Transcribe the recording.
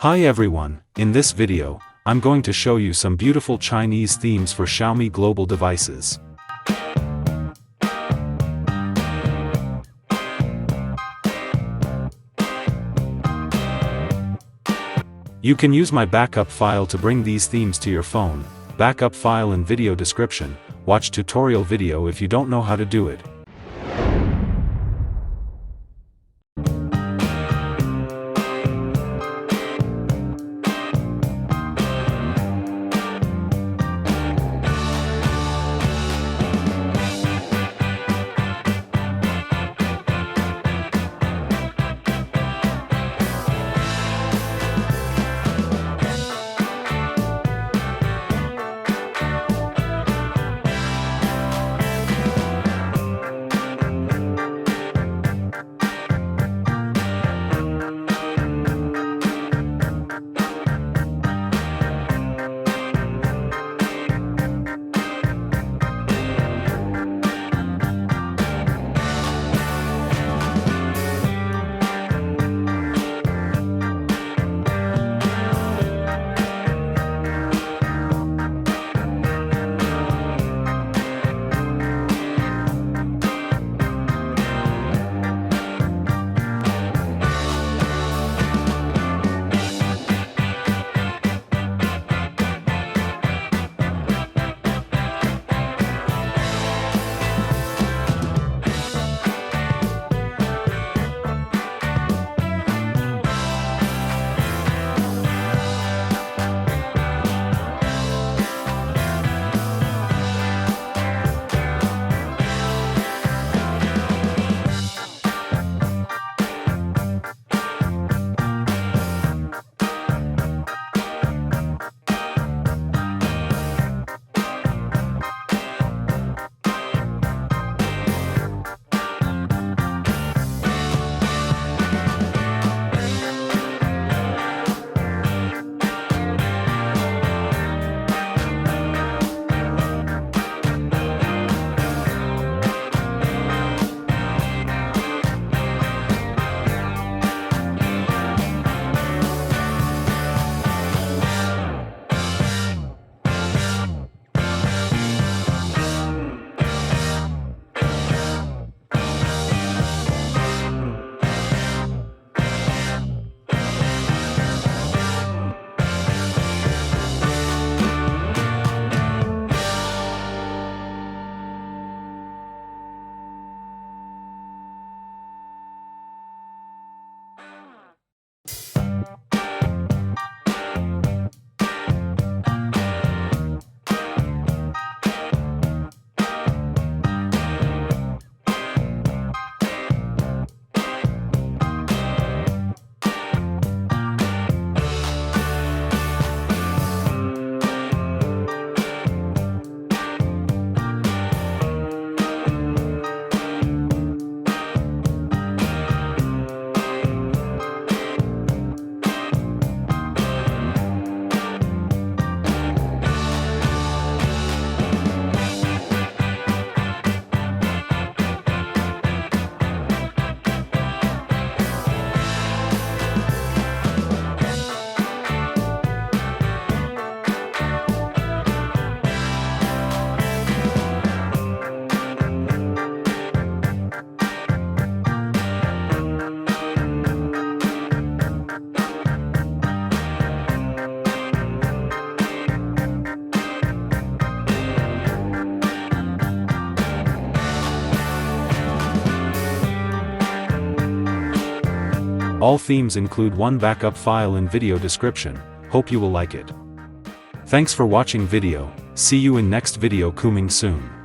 Hi everyone, in this video, I'm going to show you some beautiful Chinese themes for Xiaomi global devices. You can use my backup file to bring these themes to your phone. Backup file in video description. Watch tutorial video if you don't know how to do it. All themes include one backup file in video description. Hope you will like it. Thanks for watching video. See you in next video coming soon.